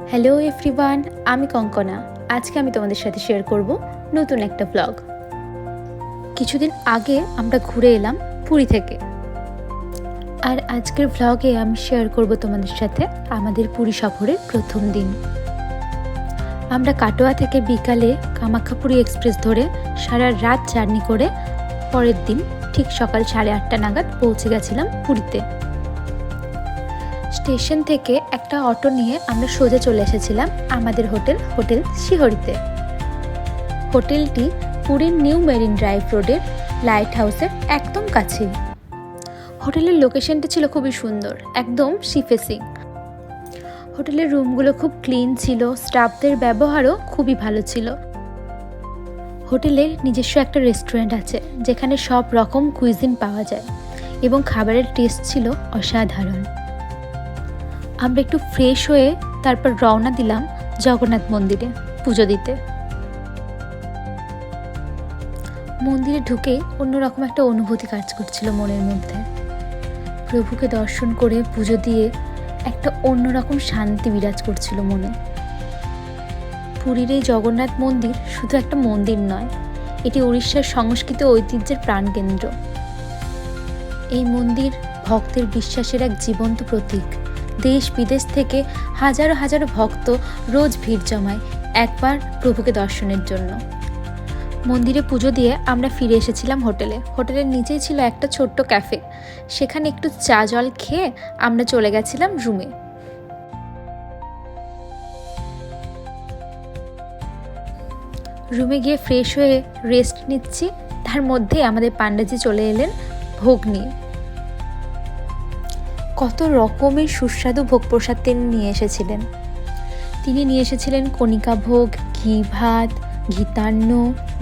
Hello everyone, আমি কঙ্কনা। আজকে আমি তোমাদের সাথে শেয়ার করব নতুন একটা ব্লগ। কিছুদিন আগে আমরা ঘুরে এলাম পুরী থেকে, আর আজকের ব্লগে আমি শেয়ার করব তোমাদের সাথে আমাদের পুরী সফরের প্রথম দিন। আমরা কাটোয়া থেকে বিকালে কামাখ্যাপুরী এক্সপ্রেস ধরে সারা রাত জার্নি করে পরের দিন ঠিক সকাল 8:30 নাগাদ পৌঁছে গেছিলাম পুরীতে। স্টেশন থেকে একটা অটো নিয়ে আমরা সোজা চলে এসেছিলাম আমাদের হোটেল শিহরিতে। হোটেলটি পুরীর নিউ মেরিন ড্রাইভ রোডের লাইট হাউসের একদম কাছেই। হোটেলের লোকেশনটা ছিল খুবই সুন্দর, একদম সি ফেসিং। হোটেলের রুমগুলো খুব ক্লিন ছিল, স্টাফদের ব্যবহারও খুবই ভালো ছিল। হোটেলের নিজস্ব একটা রেস্টুরেন্ট আছে যেখানে সব রকম কুইজিন পাওয়া যায় এবং খাবারের টেস্ট ছিল অসাধারণ। আমরা একটু ফ্রেশ হয়ে তারপর রওনা দিলাম জগন্নাথ মন্দিরে পুজো দিতে। মন্দিরে ঢুকেই অন্যরকম একটা অনুভূতি কাজ করছিল মনের মধ্যে। প্রভুকে দর্শন করে পুজো দিয়ে একটা অন্যরকম শান্তি বিরাজ করছিল মনে। পুরীর এই জগন্নাথ মন্দির শুধু একটা মন্দির নয়, এটি উড়িষ্যার সংস্কৃতি ও ঐতিহ্যের প্রাণকেন্দ্র। এই মন্দির ভক্তের বিশ্বাসের এক জীবন্ত প্রতীক। দেশ বিদেশ থেকে হাজারো হাজারো ভক্ত রোজ ভিড় জমায় একবার প্রভুকে দর্শনের জন্য। মন্দিরে পুজো দিয়ে আমরা ফিরে এসেছিলাম হোটেলের নিচেই ছিল একটা ছোট্ট ক্যাফে। সেখানে একটু চা জল খেয়ে আমরা চলে গেছিলাম রুমে। রুমে গিয়ে ফ্রেশ হয়ে রেস্ট নিচ্ছি, তার মধ্যে আমাদের পান্ডাজি চলে এলেন ভোগ নিয়ে। কত রকমের সুস্বাদু ভোগ প্রসাদ তিনি নিয়ে এসেছিলেন। তিনি নিয়ে এসেছিলেন কণিকা ভোগ, ঘি ভাত, ঘিতান্ন,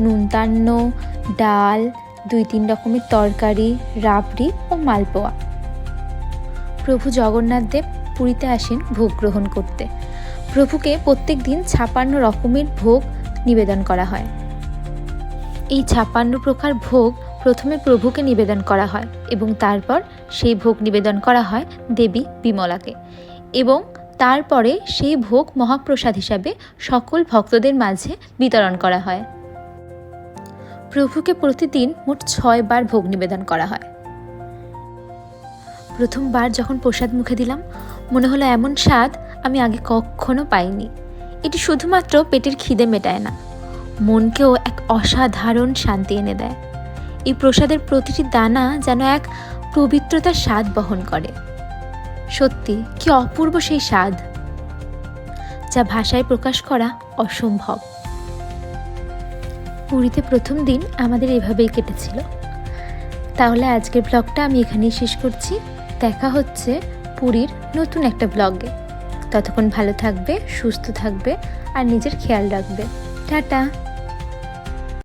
নুনতান্ন, ডাল, 2-3 রকমের তরকারি, রাবড়ি ও মালপোয়া। প্রভু জগন্নাথ দেব পুরীতে আসেন ভোগ গ্রহণ করতে। প্রভুকে প্রত্যেক দিন 56 রকমের ভোগ নিবেদন করা হয়। এই 56 প্রকার ভোগ প্রথমে প্রভুকে নিবেদন করা হয় এবং তারপর সেই ভোগ নিবেদন করা হয় দেবী বিমলাকে, এবং তারপরে সেই ভোগ মহাপ্রসাদ হিসাবে সকল ভক্তদের মাঝে বিতরণ করা হয়। প্রভুকে প্রতিদিন মোট 6 বার ভোগ নিবেদন করা হয়। প্রথমবার যখন প্রসাদ মুখে দিলাম, মনে হলো এমন স্বাদ আমি আগে কখনো পাইনি। এটি শুধুমাত্র পেটের খিদে মেটায় না, মনকেও এক অসাধারণ শান্তি এনে দেয়। এই প্রসাদের প্রতিটি দানা যেন এক পবিত্রতার স্বাদ বহন করে। সত্যি কি অপূর্ব সেই স্বাদ, যা ভাষায় প্রকাশ করা অসম্ভব। পুরীতে প্রথম দিন আমাদের এভাবেই কেটেছিল। তাহলে আজকের ব্লগটা আমি এখানেই শেষ করছি। দেখা হচ্ছে পুরীর নতুন একটা ব্লগে। ততক্ষণ ভালো থাকবে, সুস্থ থাকবে আর নিজের খেয়াল রাখবে। টাটা।